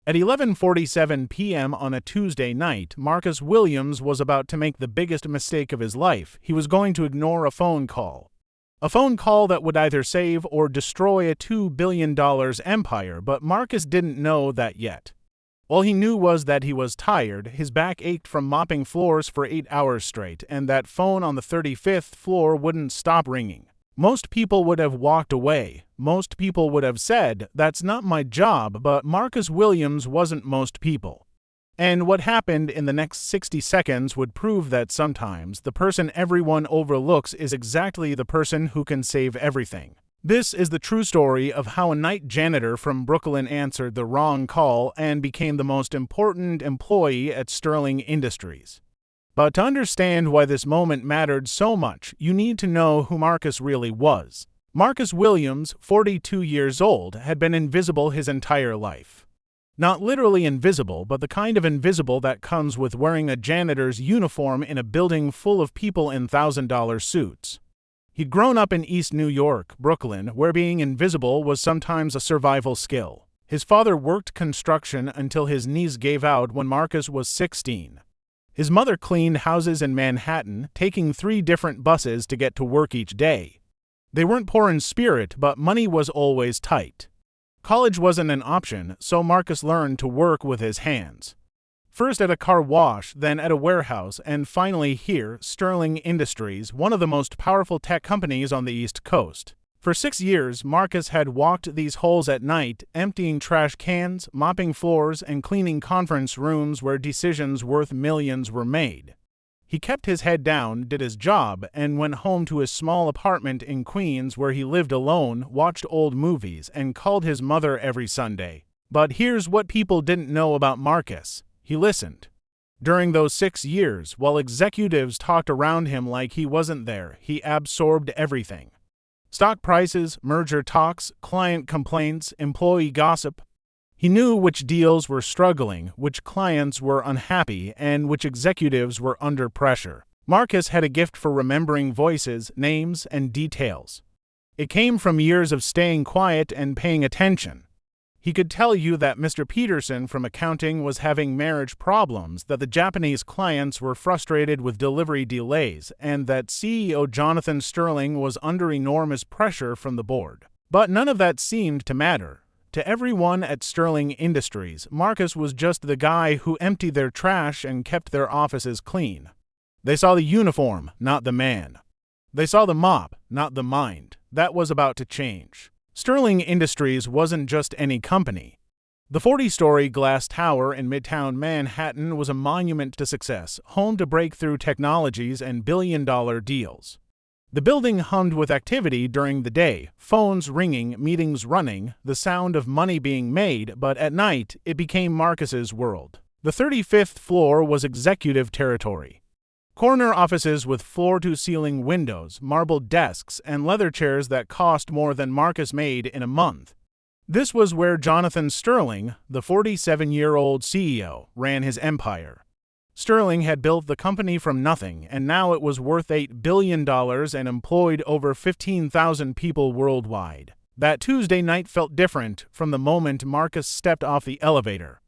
At 11:47 p.m. on a Tuesday night, Marcus Williams was about to make the biggest mistake of his life. He was going to ignore a phone call. A phone call that would either save or destroy a $2 billion empire, but Marcus didn't know that yet. All he knew was that he was tired, his back ached from mopping floors for 8 hours straight, and that phone on the 35th floor wouldn't stop ringing. Most people would have walked away. Most people would have said, "That's not my job," but Marcus Williams wasn't most people. And what happened in the next 60 seconds would prove that sometimes the person everyone overlooks is exactly the person who can save everything. This is the true story of how a night janitor from Brooklyn answered the wrong call and became the most important employee at Sterling Industries. But to understand why this moment mattered so much, you need to know who Marcus really was. Marcus Williams, 42 years old, had been invisible his entire life. Not literally invisible, but the kind of invisible that comes with wearing a janitor's uniform in a building full of people in $1,000 suits. He'd grown up in East New York, Brooklyn, where being invisible was sometimes a survival skill. His father worked construction until his knees gave out when Marcus was 16. His mother cleaned houses in Manhattan, taking 3 different buses to get to work each day. They weren't poor in spirit, but money was always tight. College wasn't an option, so Marcus learned to work with his hands. First at a car wash, then at a warehouse, and finally here, Sterling Industries, one of the most powerful tech companies on the East Coast. For 6 years, Marcus had walked these halls at night, emptying trash cans, mopping floors, and cleaning conference rooms where decisions worth millions were made. He kept his head down, did his job, and went home to his small apartment in Queens where he lived alone, watched old movies, and called his mother every Sunday. But here's what people didn't know about Marcus. He listened. During those 6 years, while executives talked around him like he wasn't there, he absorbed everything. Stock prices, merger talks, client complaints, employee gossip. He knew which deals were struggling, which clients were unhappy, and which executives were under pressure. Marcus had a gift for remembering voices, names, and details. It came from years of staying quiet and paying attention. He could tell you that Mr. Peterson from accounting was having marriage problems, that the Japanese clients were frustrated with delivery delays, and that CEO Jonathan Sterling was under enormous pressure from the board. But none of that seemed to matter. To everyone at Sterling Industries, Marcus was just the guy who emptied their trash and kept their offices clean. They saw the uniform, not the man. They saw the mop, not the mind. That was about to change. Sterling Industries wasn't just any company. The 40-story glass tower in Midtown Manhattan was a monument to success, home to breakthrough technologies and billion-dollar deals. The building hummed with activity during the day, phones ringing, meetings running, the sound of money being made, but at night, it became Marcus's world. The 35th floor was executive territory. Corner offices with floor-to-ceiling windows, marble desks, and leather chairs that cost more than Marcus made in a month. This was where Jonathan Sterling, the 47-year-old CEO, ran his empire. Sterling had built the company from nothing, and now it was worth $8 billion and employed over 15,000 people worldwide. That Tuesday night felt different from the moment Marcus stepped off the elevator.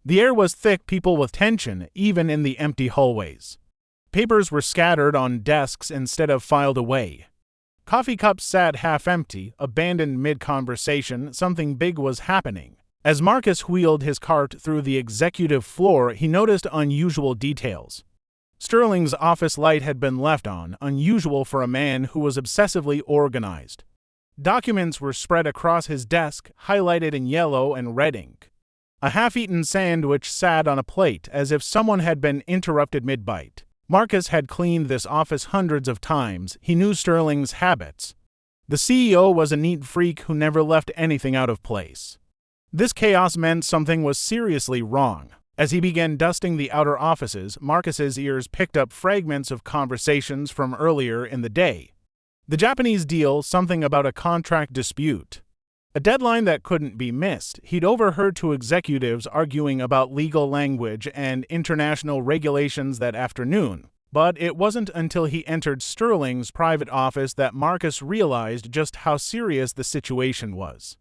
The air was thick, people with tension, even in the empty hallways. Papers were scattered on desks instead of filed away. Coffee cups sat half-empty, abandoned mid-conversation. Something big was happening. As Marcus wheeled his cart through the executive floor, he noticed unusual details. Sterling's office light had been left on, unusual for a man who was obsessively organized. Documents were spread across his desk, highlighted in yellow and red ink. A half-eaten sandwich sat on a plate, as if someone had been interrupted mid-bite. Marcus had cleaned this office hundreds of times. He knew Sterling's habits. The CEO was a neat freak who never left anything out of place. This chaos meant something was seriously wrong. As he began dusting the outer offices, Marcus's ears picked up fragments of conversations from earlier in the day. The Japanese deal, something about a contract dispute. A deadline that couldn't be missed. He'd overheard two executives arguing about legal language and international regulations that afternoon. But it wasn't until he entered Sterling's private office that Marcus realized just how serious the situation was.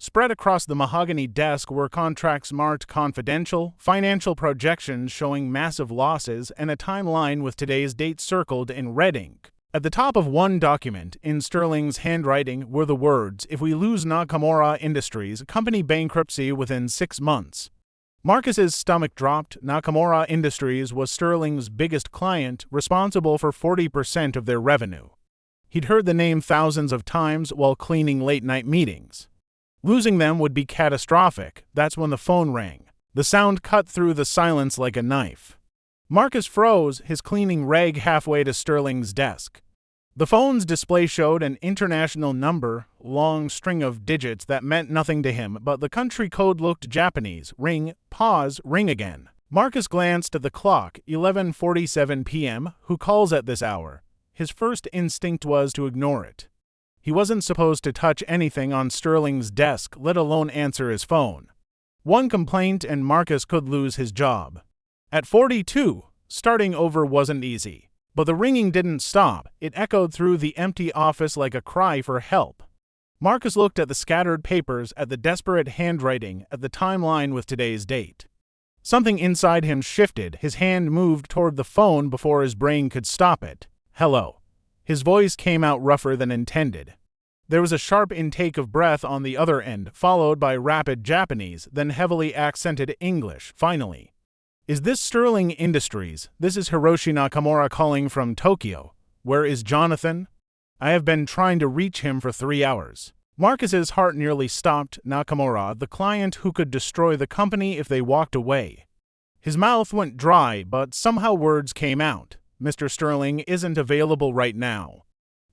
Spread across the mahogany desk were contracts marked confidential, financial projections showing massive losses, and a timeline with today's date circled in red ink. At the top of one document, in Sterling's handwriting, were the words, "If we lose Nakamura Industries, company bankruptcy within 6 months." Marcus's stomach dropped. Nakamura Industries was Sterling's biggest client, responsible for 40% of their revenue. He'd heard the name thousands of times while cleaning late-night meetings. Losing them would be catastrophic. That's when the phone rang. The sound cut through the silence like a knife. Marcus froze, his cleaning rag halfway to Sterling's desk. The phone's display showed an international number, long string of digits that meant nothing to him, but the country code looked Japanese. Ring, pause, ring again. Marcus glanced at the clock, 11:47 p.m. Who calls at this hour? His first instinct was to ignore it. He wasn't supposed to touch anything on Sterling's desk, let alone answer his phone. One complaint and Marcus could lose his job. At 42, starting over wasn't easy. But the ringing didn't stop. It echoed through the empty office like a cry for help. Marcus looked at the scattered papers, at the desperate handwriting, at the timeline with today's date. Something inside him shifted. His hand moved toward the phone before his brain could stop it. "Hello." His voice came out rougher than intended. There was a sharp intake of breath on the other end, followed by rapid Japanese, then heavily accented English. Finally. "Is this Sterling Industries? This is Hiroshi Nakamura calling from Tokyo. Where is Jonathan? I have been trying to reach him for 3 hours." Marcus's heart nearly stopped. Nakamura, the client who could destroy the company if they walked away. His mouth went dry, but somehow words came out. "Mr. Sterling isn't available right now.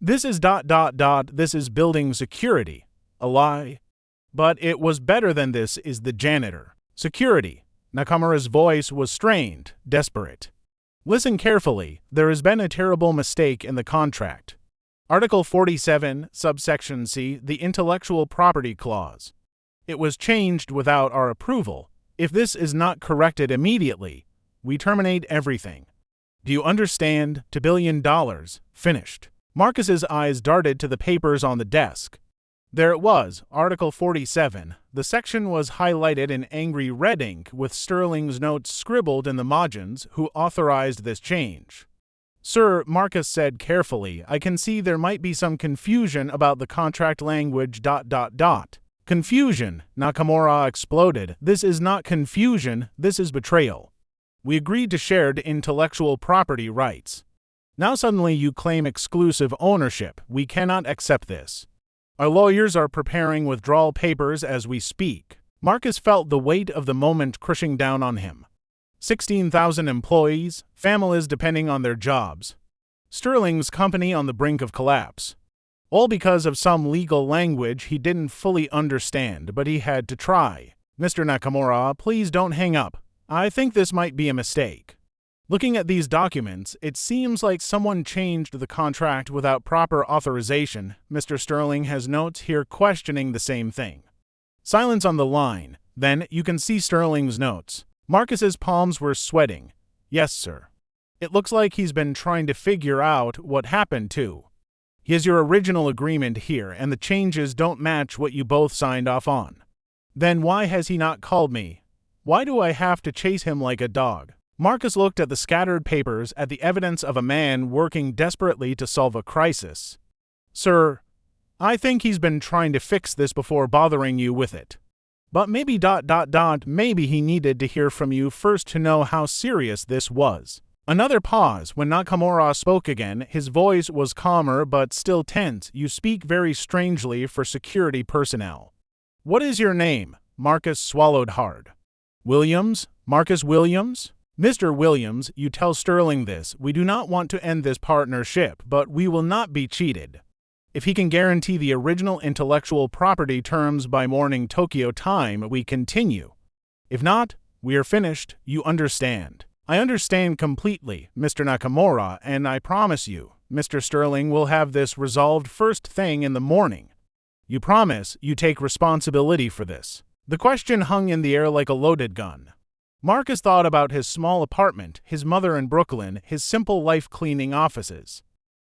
This is ... This is building security." A lie. But it was better than this is the janitor. "Security." Nakamura's voice was strained, desperate. "Listen carefully. There has been a terrible mistake in the contract. Article 47, subsection C, the Intellectual Property Clause. It was changed without our approval. If this is not corrected immediately, we terminate everything. Do you understand? $2 billion. Finished." Marcus's eyes darted to the papers on the desk. There it was, Article 47. The section was highlighted in angry red ink with Sterling's notes scribbled in the margins. Who authorized this change? "Sir," Marcus said carefully, "I can see there might be some confusion about the contract language ... "Confusion," Nakamura exploded. "This is not confusion, this is betrayal. We agreed to shared intellectual property rights. Now suddenly you claim exclusive ownership. We cannot accept this. Our lawyers are preparing withdrawal papers as we speak." Marcus felt the weight of the moment crushing down on him. 16,000 employees, families depending on their jobs. Sterling's company on the brink of collapse. All because of some legal language he didn't fully understand, but he had to try. "Mr. Nakamura, please don't hang up. I think this might be a mistake. Looking at these documents, it seems like someone changed the contract without proper authorization. Mr. Sterling has notes here questioning the same thing." Silence on the line. Then you can see Sterling's notes. Marcus's palms were sweating. "Yes, sir. It looks like he's been trying to figure out what happened too. He has your original agreement here, and the changes don't match what you both signed off on. Then why has he not called me? Why do I have to chase him like a dog?" Marcus looked at the scattered papers, at the evidence of a man working desperately to solve a crisis. "Sir, I think he's been trying to fix this before bothering you with it. But maybe ... maybe he needed to hear from you first to know how serious this was." Another pause. When Nakamura spoke again, his voice was calmer but still tense. "You speak very strangely for security personnel. What is your name?" Marcus swallowed hard. "Williams? Marcus Williams?" "Mr. Williams, you tell Sterling this. We do not want to end this partnership, but we will not be cheated. If he can guarantee the original intellectual property terms by morning Tokyo time, we continue. If not, we are finished. You understand?" "I understand completely, Mr. Nakamura, and I promise you, Mr. Sterling will have this resolved first thing in the morning. You promise you take responsibility for this?" The question hung in the air like a loaded gun. Marcus thought about his small apartment, his mother in Brooklyn, his simple life cleaning offices.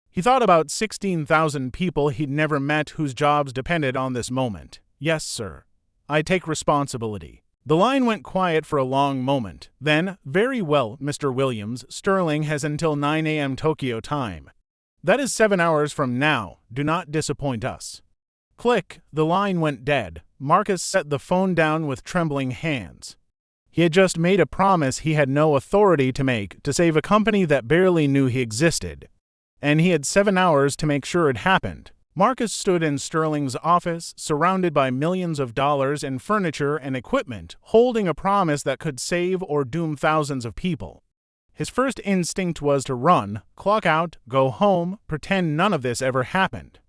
He thought about 16,000 people he'd never met whose jobs depended on this moment. "Yes, sir." I take responsibility. The line went quiet for a long moment. Then, very well, Mr. Williams, Sterling has until 9 a.m. Tokyo time. That is 7 hours from now. Do not disappoint us. Click, the line went dead. Marcus set the phone down with trembling hands. He had just made a promise he had no authority to make to save a company that barely knew he existed. And he had 7 hours to make sure it happened. Marcus stood in Sterling's office, surrounded by millions of dollars in furniture and equipment, holding a promise that could save or doom thousands of people. His first instinct was to run, clock out, go home, pretend none of this ever happened.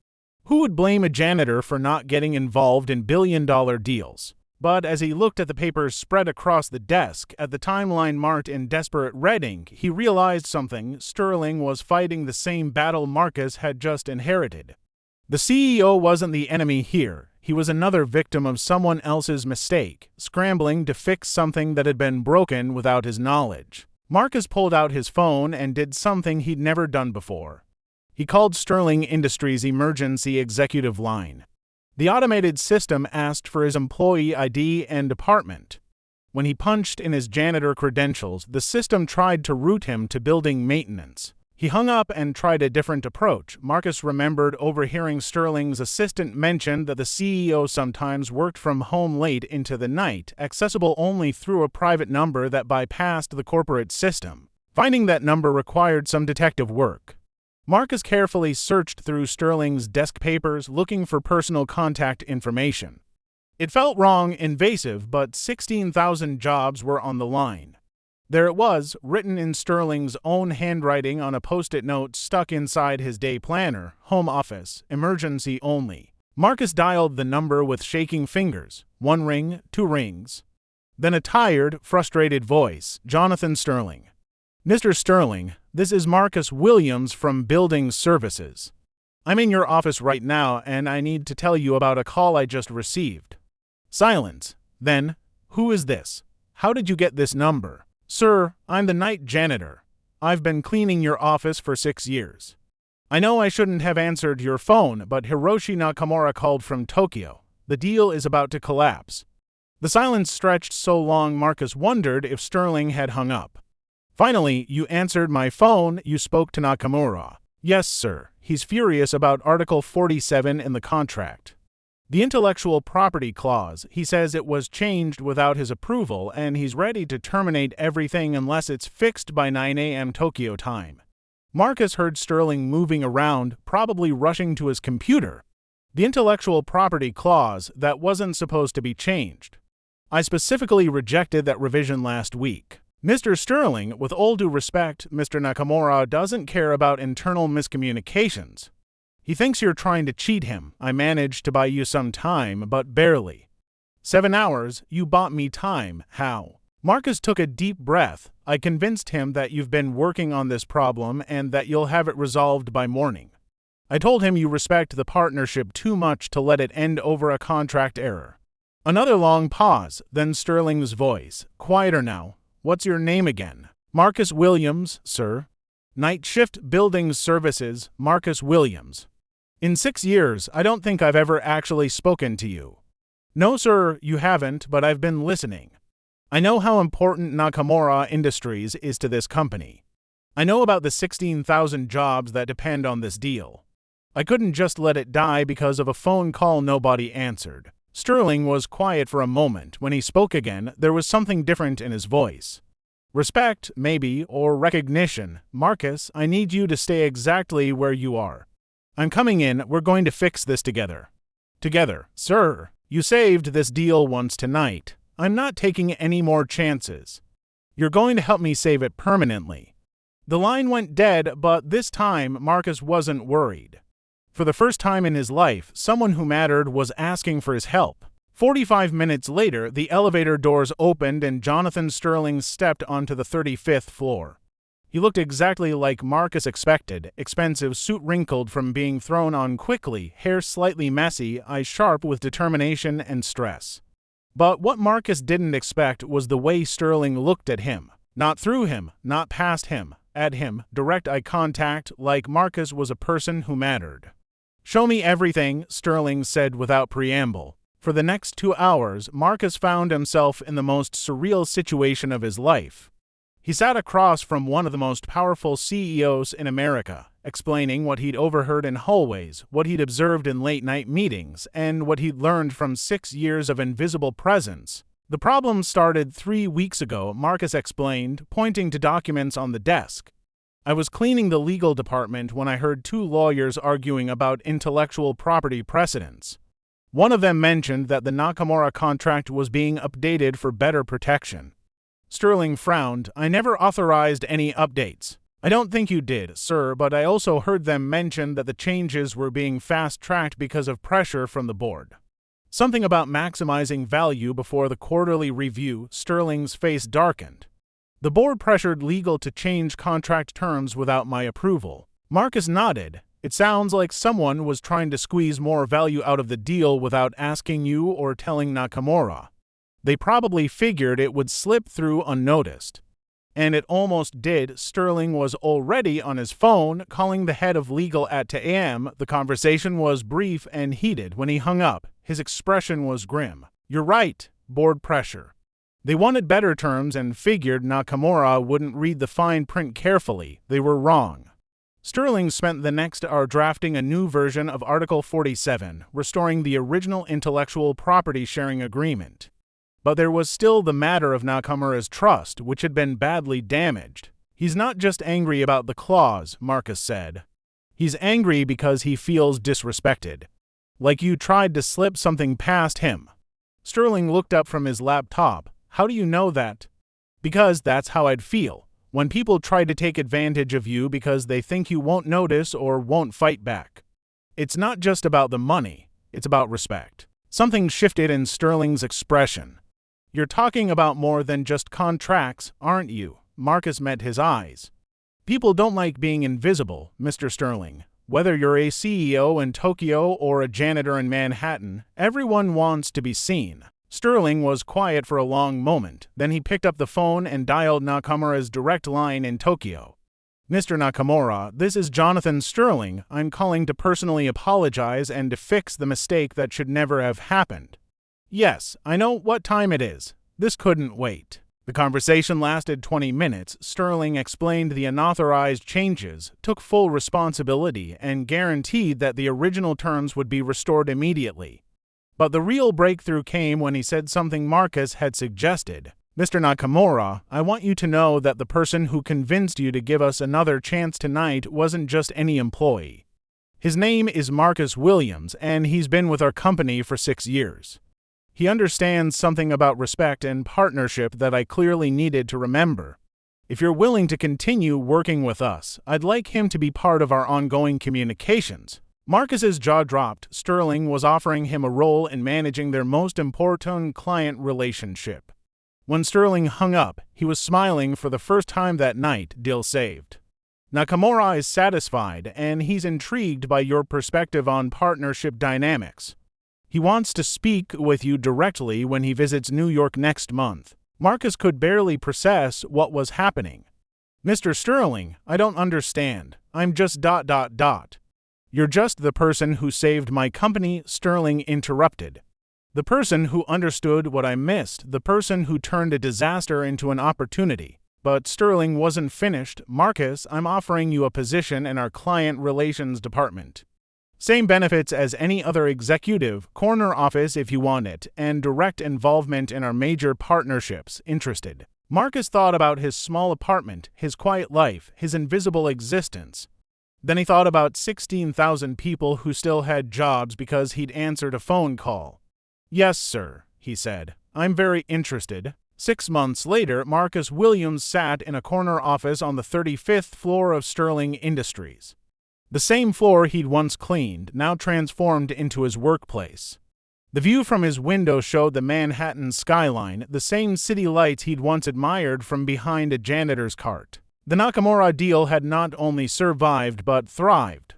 Who would blame a janitor for not getting involved in billion-dollar deals? But as he looked at the papers spread across the desk, at the timeline marked in desperate red ink, he realized something. Sterling was fighting the same battle Marcus had just inherited. The CEO wasn't the enemy here. He was another victim of someone else's mistake, scrambling to fix something that had been broken without his knowledge. Marcus pulled out his phone and did something he'd never done before. He called Sterling Industries' emergency executive line. The automated system asked for his employee ID and department. When he punched in his janitor credentials, the system tried to route him to building maintenance. He hung up and tried a different approach. Marcus remembered overhearing Sterling's assistant mention that the CEO sometimes worked from home late into the night, accessible only through a private number that bypassed the corporate system. Finding that number required some detective work. Marcus carefully searched through Sterling's desk papers, looking for personal contact information. It felt wrong, invasive, but 16,000 jobs were on the line. There it was, written in Sterling's own handwriting on a post-it note stuck inside his day planner: home office, emergency only. Marcus dialed the number with shaking fingers. 1 ring, 2 rings. Then a tired, frustrated voice: Jonathan Sterling. Mr. Sterling, this is Marcus Williams from Building Services. I'm in your office right now, and I need to tell you about a call I just received. Silence. Then, who is this? How did you get this number? Sir, I'm the night janitor. I've been cleaning your office for 6 years. I know I shouldn't have answered your phone, but Hiroshi Nakamura called from Tokyo. The deal is about to collapse. The silence stretched so long Marcus wondered if Sterling had hung up. Finally, you answered my phone. You spoke to Nakamura. Yes, sir. He's furious about Article 47 in the contract. The intellectual property clause, he says it was changed without his approval, and he's ready to terminate everything unless it's fixed by 9 a.m. Tokyo time. Marcus heard Sterling moving around, probably rushing to his computer. The intellectual property clause, that wasn't supposed to be changed. I specifically rejected that revision last week. Mr. Sterling, with all due respect, Mr. Nakamura doesn't care about internal miscommunications. He thinks you're trying to cheat him. I managed to buy you some time, but barely. 7 hours, you bought me time. How? Marcus took a deep breath. I convinced him that you've been working on this problem and that you'll have it resolved by morning. I told him you respect the partnership too much to let it end over a contract error. Another long pause, then Sterling's voice. Quieter now. What's your name again? Marcus Williams, sir. Night Shift Building Services, Marcus Williams. In 6 years, I don't think I've ever actually spoken to you. No, sir, you haven't, but I've been listening. I know how important Nakamura Industries is to this company. I know about the 16,000 jobs that depend on this deal. I couldn't just let it die because of a phone call nobody answered. Sterling was quiet for a moment. When he spoke again, there was something different in his voice. Respect, maybe, or recognition. Marcus, I need you to stay exactly where you are. I'm coming in. We're going to fix this together. Together. Sir, you saved this deal once tonight. I'm not taking any more chances. You're going to help me save it permanently. The line went dead, but this time Marcus wasn't worried. For the first time in his life, someone who mattered was asking for his help. 45 minutes later, the elevator doors opened and Jonathan Sterling stepped onto the 35th floor. He looked exactly like Marcus expected, expensive suit wrinkled from being thrown on quickly, hair slightly messy, eyes sharp with determination and stress. But what Marcus didn't expect was the way Sterling looked at him. Not through him, not past him, at him, direct eye contact, like Marcus was a person who mattered. Show me everything, Sterling said without preamble. For the next 2 hours, Marcus found himself in the most surreal situation of his life. He sat across from one of the most powerful CEOs in America, explaining what he'd overheard in hallways, what he'd observed in late-night meetings, and what he'd learned from 6 years of invisible presence. The problem started 3 weeks ago, Marcus explained, pointing to documents on the desk. I was cleaning the legal department when I heard 2 lawyers arguing about intellectual property precedents. One of them mentioned that the Nakamura contract was being updated for better protection. Sterling frowned. I never authorized any updates. I don't think you did, sir, but I also heard them mention that the changes were being fast-tracked because of pressure from the board. Something about maximizing value before the quarterly review. Sterling's face darkened. The board pressured legal to change contract terms without my approval. Marcus nodded. It sounds like someone was trying to squeeze more value out of the deal without asking you or telling Nakamura. They probably figured it would slip through unnoticed. And it almost did. Sterling was already on his phone, calling the head of legal at 2 a.m. The conversation was brief and heated. When he hung up, his expression was grim. You're right, board pressure. They wanted better terms and figured Nakamura wouldn't read the fine print carefully. They were wrong. Sterling spent the next hour drafting a new version of Article 47, restoring the original intellectual property sharing agreement. But there was still the matter of Nakamura's trust, which had been badly damaged. He's not just angry about the clause, Marcus said. He's angry because he feels disrespected. Like you tried to slip something past him. Sterling looked up from his laptop. How do you know that? Because that's how I'd feel. When people try to take advantage of you because they think you won't notice or won't fight back. It's not just about the money, it's about respect. Something shifted in Sterling's expression. You're talking about more than just contracts, aren't you? Marcus met his eyes. People don't like being invisible, Mr. Sterling. Whether you're a CEO in Tokyo or a janitor in Manhattan, everyone wants to be seen. Sterling was quiet for a long moment, then he picked up the phone and dialed Nakamura's direct line in Tokyo. Mr. Nakamura, this is Jonathan Sterling. I'm calling to personally apologize and to fix the mistake that should never have happened. Yes, I know what time it is. This couldn't wait. The conversation lasted 20 minutes. Sterling explained the unauthorized changes, took full responsibility, and guaranteed that the original terms would be restored immediately. But the real breakthrough came when he said something Marcus had suggested. Mr. Nakamura, I want you to know that the person who convinced you to give us another chance tonight wasn't just any employee. His name is Marcus Williams, and he's been with our company for 6 years. He understands something about respect and partnership that I clearly needed to remember. If you're willing to continue working with us, I'd like him to be part of our ongoing communications. Marcus's jaw dropped. Sterling was offering him a role in managing their most important client relationship. When Sterling hung up, he was smiling for the first time that night. Deal saved. Nakamura is satisfied, and he's intrigued by your perspective on partnership dynamics. He wants to speak with you directly when he visits New York next month. Marcus could barely process what was happening. Mr. Sterling, I don't understand. I'm just ... You're just the person who saved my company, Sterling interrupted. The person who understood what I missed, the person who turned a disaster into an opportunity. But Sterling wasn't finished. Marcus, I'm offering you a position in our client relations department. Same benefits as any other executive, corner office if you want it, and direct involvement in our major partnerships. Interested? Marcus thought about his small apartment, his quiet life, his invisible existence. Then he thought about 16,000 people who still had jobs because he'd answered a phone call. Yes, sir, he said. I'm very interested. 6 months later, Marcus Williams sat in a corner office on the 35th floor of Sterling Industries. The same floor he'd once cleaned, now transformed into his workplace. The view from his window showed the Manhattan skyline, the same city lights he'd once admired from behind a janitor's cart. The Nakamura deal had not only survived but thrived.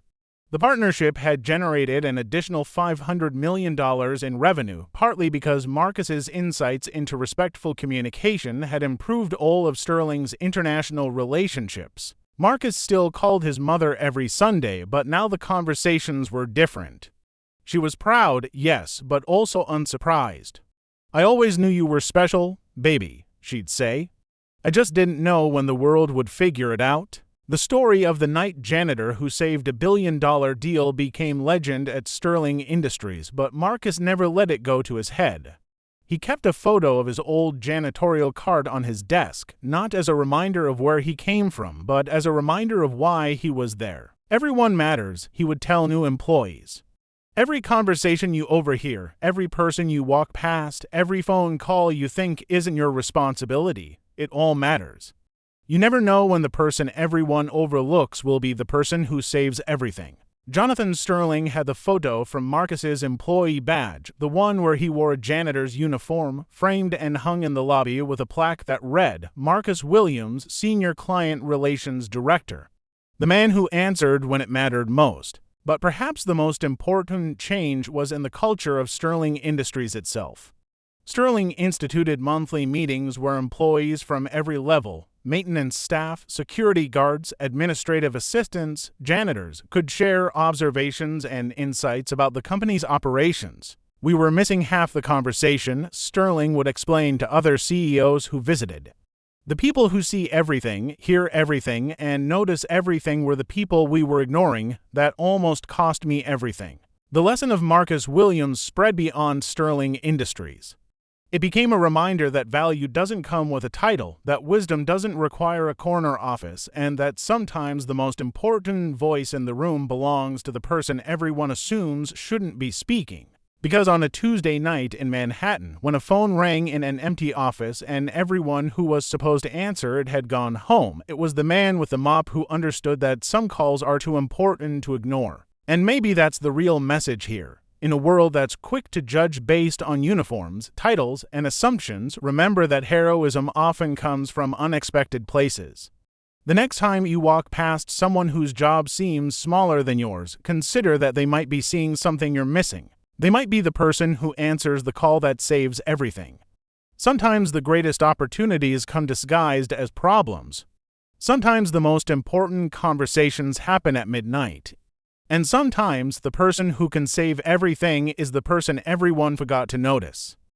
The partnership had generated an additional $500 million in revenue, partly because Marcus's insights into respectful communication had improved all of Sterling's international relationships. Marcus still called his mother every Sunday, but now the conversations were different. She was proud, yes, but also unsurprised. "I always knew you were special, baby," she'd say. "I just didn't know when the world would figure it out." The story of the night janitor who saved $1 billion deal became legend at Sterling Industries, but Marcus never let it go to his head. He kept a photo of his old janitorial card on his desk, not as a reminder of where he came from, but as a reminder of why he was there. "Everyone matters," he would tell new employees. "Every conversation you overhear, every person you walk past, every phone call you think isn't your responsibility, it all matters. You never know when the person everyone overlooks will be the person who saves everything." Jonathan Sterling had the photo from Marcus's employee badge, the one where he wore a janitor's uniform, framed and hung in the lobby with a plaque that read, "Marcus Williams, Senior Client Relations Director." The man who answered when it mattered most. But perhaps the most important change was in the culture of Sterling Industries itself. Sterling instituted monthly meetings where employees from every level, maintenance staff, security guards, administrative assistants, janitors, could share observations and insights about the company's operations. "We were missing half the conversation," Sterling would explain to other CEOs who visited. "The people who see everything, hear everything, and notice everything were the people we were ignoring. That almost cost me everything." The lesson of Marcus Williams spread beyond Sterling Industries. It became a reminder that value doesn't come with a title, that wisdom doesn't require a corner office, and that sometimes the most important voice in the room belongs to the person everyone assumes shouldn't be speaking. Because on a Tuesday night in Manhattan, when a phone rang in an empty office and everyone who was supposed to answer it had gone home, it was the man with the mop who understood that some calls are too important to ignore. And maybe that's the real message here. In a world that's quick to judge based on uniforms, titles, and assumptions, remember that heroism often comes from unexpected places. The next time you walk past someone whose job seems smaller than yours, consider that they might be seeing something you're missing. They might be the person who answers the call that saves everything. Sometimes the greatest opportunities come disguised as problems. Sometimes the most important conversations happen at midnight. And sometimes the person who can save everything is the person everyone forgot to notice.